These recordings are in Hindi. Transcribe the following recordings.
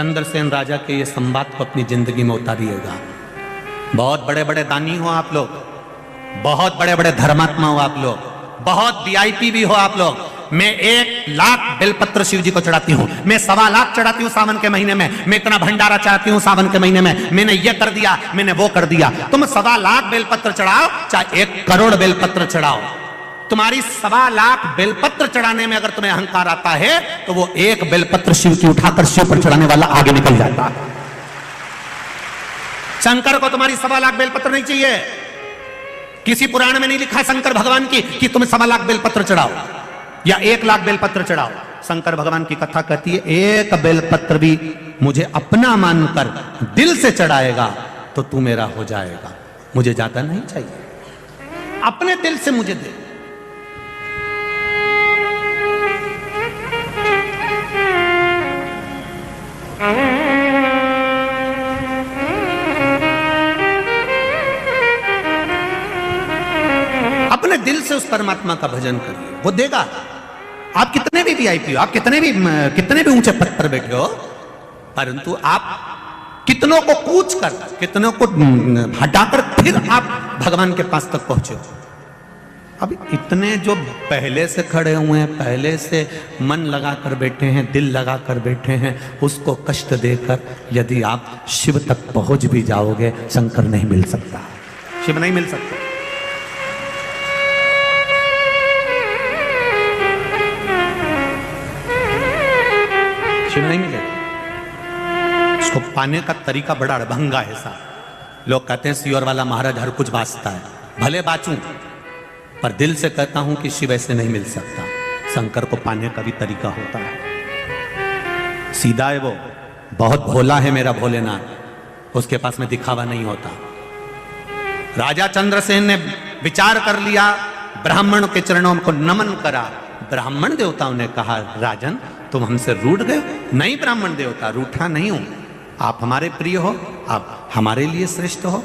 चंद्रसेन राजा के ये संवाद को अपनी जिंदगी में उतारिएगा। बहुत बड़े बड़े दानी हो आप लोग, बहुत बड़े बड़े धर्मात्मा हो आप लोग, बहुत वीआईपी भी हो आप लोग। मैं 1,00,000 बेलपत्र शिव जी को चढ़ाती हूँ, मैं 1,25,000 चढ़ाती हूँ सावन के महीने में, मैं इतना भंडारा चाहती हूँ सावन के महीने में, मैंने ये कर दिया, मैंने वो कर दिया। तुम 1,25,000 बेलपत्र चढ़ाओ चाहे 1 करोड़ बेलपत्र चढ़ाओ, तुम्हारी 1,25,000 बेलपत्र चढ़ाने में अगर तुम्हें अहंकार आता है तो वो 1 बेलपत्र शिव की उठाकर शिव पर चढ़ाने वाला आगे निकल जाता है। शंकर को तुम्हारी 1,25,000 बेलपत्र नहीं चाहिए। किसी पुराण में नहीं लिखा शंकर भगवान की कि तुम 1,25,000 बेलपत्र चढ़ाओ या 1,00,000 बेलपत्र चढ़ाओ। शंकर भगवान की कथा कहती है 1 बेलपत्र भी मुझे अपना मानकर दिल से चढ़ाएगा तो तू मेरा हो जाएगा। मुझे ज्यादा नहीं चाहिए, अपने दिल से मुझे दे। अपने दिल से उस परमात्मा का भजन करिए, वो देगा। आप कितने भी वीआईपी हो, आप कितने भी ऊंचे पद पर बैठे हो, परंतु आप कितनों को कूच कर, कितनों को हटाकर फिर आप भगवान के पास तक पहुंचे हो। अब इतने जो पहले से खड़े हुए हैं, पहले से मन लगा कर बैठे हैं, दिल लगा कर बैठे हैं, उसको कष्ट देकर यदि आप शिव तक पहुंच भी जाओगे, शंकर नहीं मिल सकता, शिव नहीं मिल सकता। शिव नहीं मिलेगा। उसको पाने का तरीका बड़ा अड़भंगा है साहब। लोग कहते हैं सियोर वाला महाराज हर कुछ बांचता है, भले बाचूं, पर दिल से कहता हूं कि शिव ऐसे नहीं मिल सकता। शंकर को पाने का भी तरीका होता है। सीधा है वो, बहुत भोला है मेरा भोलेनाथ, उसके पास में दिखावा नहीं होता। राजा चंद्रसेन ने विचार कर लिया, ब्राह्मण के चरणों को नमन करा। ब्राह्मण देवताओं ने कहा राजन तुम हमसे रूठ गए। नहीं ब्राह्मण देवता, रूठा नहीं हूं, आप हमारे प्रिय हो, आप हमारे लिए श्रेष्ठ हो।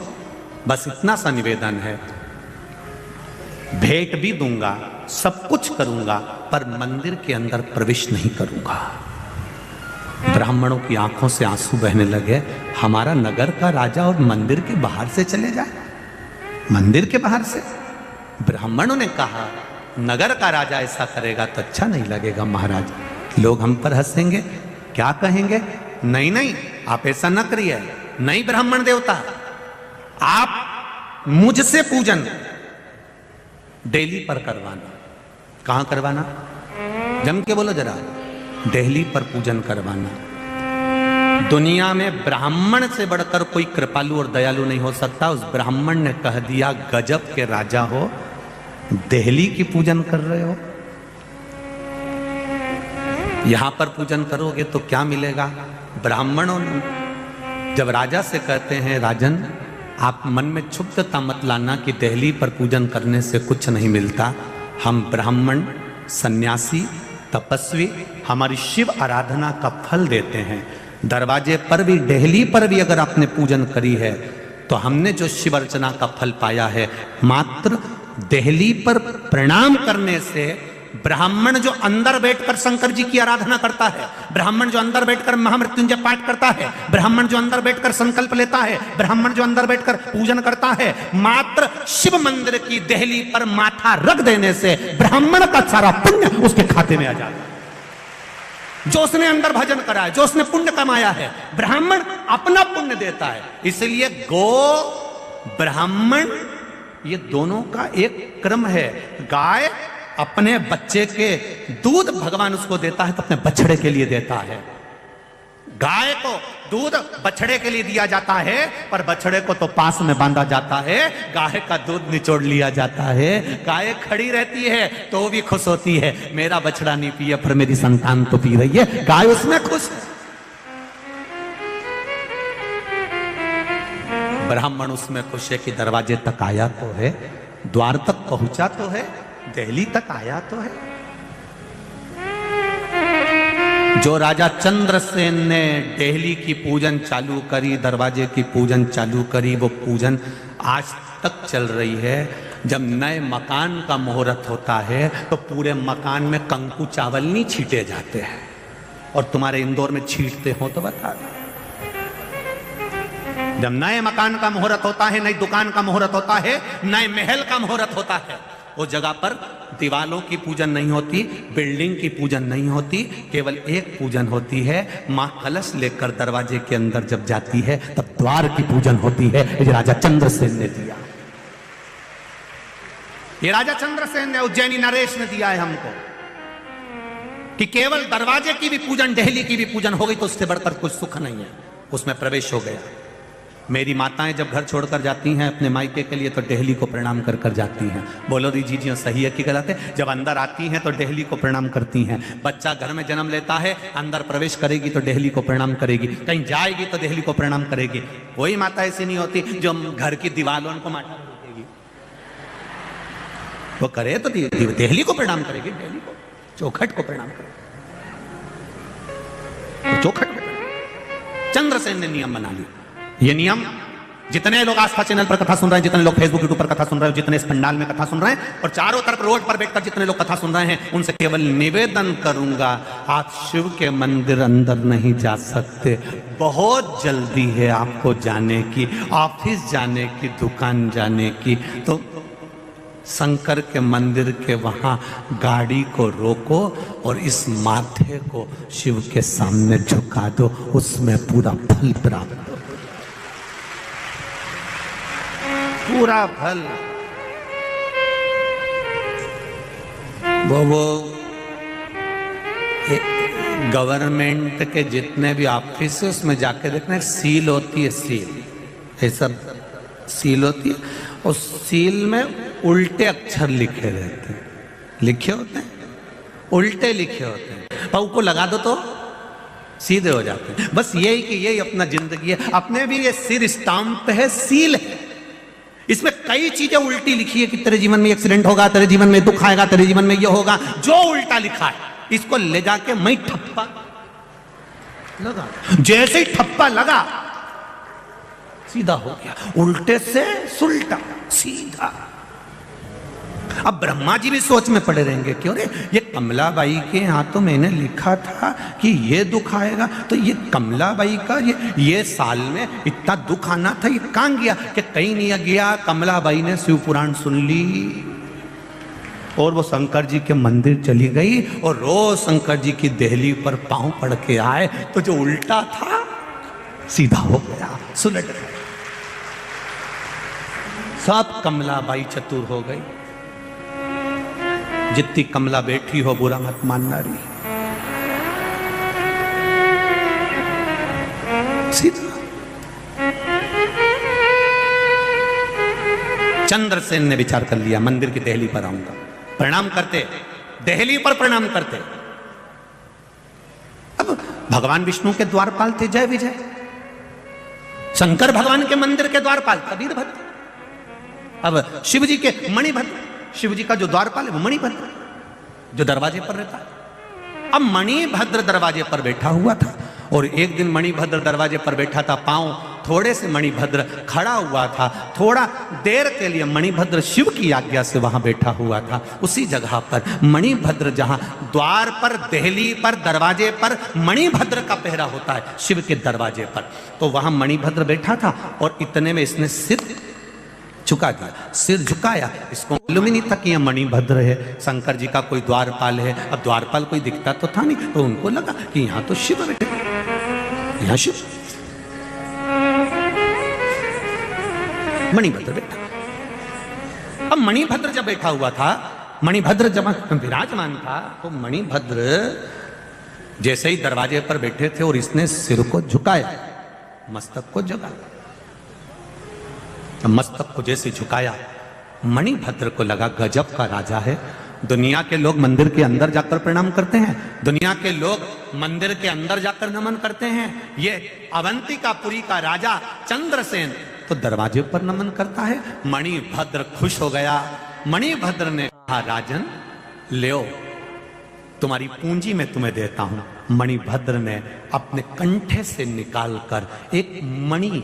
बस इतना सा निवेदन है, भेंट भी दूंगा, सब कुछ करूंगा, पर मंदिर के अंदर प्रवेश नहीं करूंगा। ब्राह्मणों की आंखों से आंसू बहने लगे। हमारा नगर का राजा और मंदिर के बाहर से चले जाए, मंदिर के बाहर से। ब्राह्मणों ने कहा नगर का राजा ऐसा करेगा तो अच्छा नहीं लगेगा महाराज, लोग हम पर हंसेंगे, क्या कहेंगे। नहीं नहीं, आप ऐसा न करिए। नहीं ब्राह्मण देवता, आप मुझसे पूजन दिल्ली पर करवाना। कहां करवाना, जम के बोलो जरा। दिल्ली पर पूजन करवाना। दुनिया में ब्राह्मण से बढ़कर कोई कृपालु और दयालु नहीं हो सकता। उस ब्राह्मण ने कह दिया गजब के राजा हो, दिल्ली की पूजन कर रहे हो, यहां पर पूजन करोगे तो क्या मिलेगा। ब्राह्मणों ने जब राजा से कहते हैं राजन आप मन में क्षुब्धता मत लाना कि दिल्ली पर पूजन करने से कुछ नहीं मिलता, हम ब्राह्मण सन्यासी तपस्वी हमारी शिव आराधना का फल देते हैं। दरवाजे पर भी दिल्ली पर भी अगर आपने पूजन करी है तो हमने जो शिव अर्चना का फल पाया है, मात्र दिल्ली पर प्रणाम करने से ब्राह्मण जो अंदर बैठकर शंकर जी की आराधना करता है, ब्राह्मण जो अंदर बैठकर महामृत्युंजय पाठ करता है, ब्राह्मण जो अंदर बैठकर संकल्प लेता है, ब्राह्मण जो अंदर बैठकर पूजन करता है, मात्र शिव मंदिर की दिल्ली पर माथा रख देने से ब्राह्मण का सारा पुण्य उसके खाते में आ जाता है। जो उसने अंदर भजन करा है, जो उसने पुण्य कमाया है, ब्राह्मण अपना पुण्य देता है। इसलिए गो ब्राह्मण ये दोनों का एक क्रम है। गाय अपने बच्चे के दूध भगवान उसको देता है तो अपने बछड़े के लिए देता है। गाय को दूध बछड़े के लिए दिया जाता है, पर बछड़े को तो पास में बांधा जाता है, गाय का दूध निचोड़ लिया जाता है। गाय खड़ी रहती है तो भी खुश होती है, मेरा बछड़ा नहीं पिए पर मेरी संतान तो पी रही है, गाय उसमें खुश है। ब्राह्मण उसमें खुश है कि दरवाजे तक आया तो है, द्वार तक पहुंचा तो है, दिल्ली तक आया तो है। जो राजा चंद्रसेन ने दिल्ली की पूजन चालू करी, दरवाजे की पूजन चालू करी, वो पूजन आज तक चल रही है। जब नए मकान का मुहूर्त होता है तो पूरे मकान में कंकु चावल नहीं छीटे जाते हैं, और तुम्हारे इंदौर में छींटते हो तो बता दो। जब नए मकान का मुहूर्त होता है, नई दुकान का मुहूर्त होता है, नए महल का मुहूर्त होता है, उस जगह पर दीवालों की पूजन नहीं होती, बिल्डिंग की पूजन नहीं होती, केवल एक पूजन होती है। मां कलश लेकर दरवाजे के अंदर जब जाती है तब द्वार की पूजन होती है। ये राजा चंद्रसेन ने दिया, ये राजा चंद्रसेन ने, उज्जैनी नरेश ने दिया है हमको कि केवल दरवाजे की भी पूजन, देहली की भी पूजन हो गई तो उससे बढ़कर कुछ सुख नहीं है। उसमें प्रवेश हो गया। मेरी माताएं जब घर छोड़कर जाती हैं अपने मायके के लिए तो देहली को प्रणाम कर कर जाती हैं। बोलो दीजिए जी सही है कि गलत है? जब अंदर आती हैं तो देहली को प्रणाम करती हैं। बच्चा घर में जन्म लेता है, अंदर प्रवेश करेगी तो देहली को प्रणाम करेगी, कहीं जाएगी तो देहली को प्रणाम करेगी। वही माता ऐसी नहीं होती जो घर की दीवारों को माटा देगी। वो करे तो देहली को प्रणाम करेगी, देहली को, चौखट को प्रणाम करेगी, चौखट को। चंद्रसेन ने नियम बना लिया। ये नियम जितने लोग आस्था चैनल पर कथा सुन रहे हैं, जितने लोग फेसबुक यूट्यूब पर कथा सुन रहे हैं, जितने इस पंडाल में कथा सुन रहे हैं और चारों तरफ रोड पर बैठकर जितने लोग कथा सुन रहे हैं, उनसे केवल निवेदन करूंगा, आप शिव के मंदिर अंदर नहीं जा सकते। बहुत जल्दी है आपको जाने की, ऑफिस जाने की, दुकान जाने की, तो शंकर के मंदिर के वहां गाड़ी को रोको और इस माथे को शिव के सामने झुका दो, उसमें पूरा फल प्राप्त, पूरा फल। वो गवर्नमेंट के जितने भी ऑफिस है उसमें जाके देखना, सील होती है, सील, ये सब सील होती है, उस सील में उल्टे अक्षर लिखे रहते हैं, लिखे होते हैं, उल्टे लिखे होते हैं, पाऊ को लगा दो तो सीधे हो जाते हैं। बस यही कि यही अपना जिंदगी है। अपने भी ये सिर स्टाम्प है, सील है, इसमें कई चीजें उल्टी लिखी है कि तेरे जीवन में एक्सीडेंट होगा, तेरे जीवन में दुख आएगा, तेरे जीवन में ये होगा, जो उल्टा लिखा है इसको ले जाके मैं ठप्पा लगा, जैसे ही ठप्पा लगा सीधा हो गया, उल्टे से सुलटा सीधा। अब ब्रह्मा जी भी सोच में पड़े रहेंगे, क्यों रे ये कमलाबाई के यहाँ तो मैंने लिखा था कि ये दुख आएगा, तो ये कमलाबाई का ये साल में इतना दुख आना था, ये कहाँ गया? कि कहीं नहीं गया। कमलाबाई ने शिव पुराण सुन ली और वो शंकर जी के मंदिर चली गई और रोज शंकर जी की देहली पर पांव पड़ के आए तो जो उल्टा था सीधा हो गया, सुलट गया। सब कमलाबाई चतुर हो गई। जितनी कमला बैठी हो बुरा मत मानना रही, सीधा। चंद्रसेन ने विचार कर लिया, मंदिर की देहली पर आऊंगा। प्रणाम करते, देहली पर प्रणाम करते। अब भगवान विष्णु के द्वारपाल थे जय विजय, शंकर भगवान के मंदिर के द्वारपाल कबीर भद्र, अब शिव जी के मणिभद्र, शिव जी का जो द्वारपाल है वो मणिभद्र जो दरवाजे पर रहता है। अब मणिभद्र दरवाजे पर बैठा हुआ था और एक दिन मणिभद्र दरवाजे पर बैठा था, पांव थोड़े से मणिभद्र खड़ा हुआ था, थोड़ा देर के लिए मणिभद्र शिव की आज्ञा से वहां बैठा हुआ था। उसी जगह पर मणिभद्र, जहां द्वार पर, देहली पर, दरवाजे पर मणिभद्र का पहरा होता है शिव के दरवाजे पर, तो वहां मणिभद्र बैठा था और इतने में इसने सिर झुका दिया, सिर झुकाया। इसको मालूम ही नहीं था कि यह मणिभद्र है, शंकर जी का कोई द्वारपाल है। अब द्वारपाल कोई दिखता तो था नहीं, तो उनको लगा कि यहां तो शिव बैठे, यहां शिव। मणिभद्र बैठा। अब मणिभद्र जब बैठा हुआ था, मणिभद्र जब विराजमान था, तो मणिभद्र जैसे ही दरवाजे पर बैठे थे और इसने सिर को झुकाया, मस्तक को झुकाया, मस्तक को जैसे झुकाया, मणिभद्र को लगा गजब का राजा है। दुनिया के लोग मंदिर के अंदर जाकर प्रणाम करते हैं, दुनिया के लोग मंदिर के अंदर जाकर नमन करते हैं, ये अवंतिकापुरी का राजा चंद्रसेन तो दरवाजे पर नमन करता है। मणिभद्र खुश हो गया। मणिभद्र ने कहा, राजन ले तुम्हारी पूंजी मैं तुम्हें देता हूं। मणिभद्र ने अपने कंठे से निकालकर एक मणि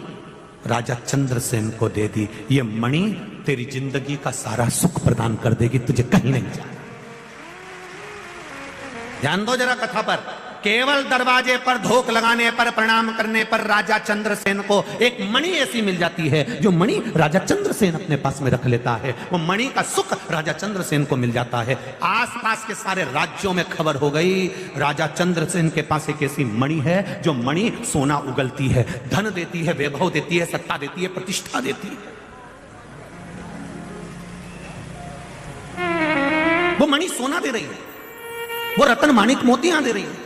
राजा चंद्रसेन को दे दी। ये मणि तेरी जिंदगी का सारा सुख प्रदान कर देगी, तुझे कहीं नहीं जाना। ध्यान दो जरा कथा पर। केवल दरवाजे पर धोख लगाने पर, प्रणाम करने पर राजा चंद्रसेन को एक मणि ऐसी मिल जाती है जो मणि राजा चंद्रसेन अपने पास में रख लेता है। वो मणि का सुख राजा चंद्रसेन को मिल जाता है। आसपास के सारे राज्यों में खबर हो गई, राजा चंद्रसेन के पास एक ऐसी मणि है जो मणि सोना उगलती है, धन देती है, वैभव देती है, सत्ता देती है, प्रतिष्ठा देती है। वो मणि सोना दे रही है, वो रतन माणिक मोतियां दे रही है।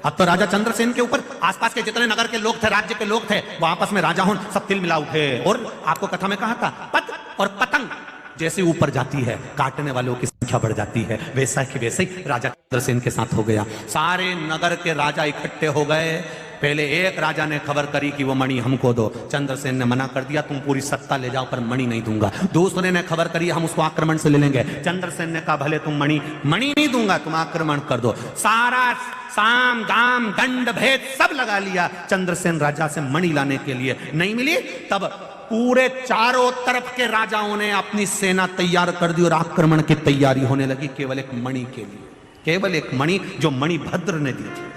अब तो राजा चंद्रसेन के ऊपर आसपास के जितने नगर के लोग थे, राज्य के लोग थे, वो आपस में राजा हों सब तिल मिला उठे। और आपको कथा में कहा था, पत और पतंग जैसे ऊपर जाती है, काटने वालों की संख्या बढ़ जाती है। वैसा कि वैसे ही राजा चंद्रसेन के साथ हो गया। सारे नगर के राजा इकट्ठे हो गए। पहले एक राजा ने खबर करी कि वो मणि हमको दो। चंद्रसेन ने मना कर दिया, तुम पूरी सत्ता ले जाओ पर मणि नहीं दूंगा। दूसरे ने खबर करी, हम उसको आक्रमण से ले लेंगे। चंद्रसेन ने कहा, भले तुम मणि नहीं दूंगा, तुम आक्रमण कर दो। सारा साम दाम दंड भेद सब लगा लिया चंद्रसेन राजा से मणि लाने के लिए। नहीं मिली, तब पूरे चारों तरफ के राजाओं ने अपनी सेना तैयार कर दी और आक्रमण की तैयारी होने लगी, केवल एक मणि के लिए, केवल एक मणि जो मणिभद्र ने दी थी।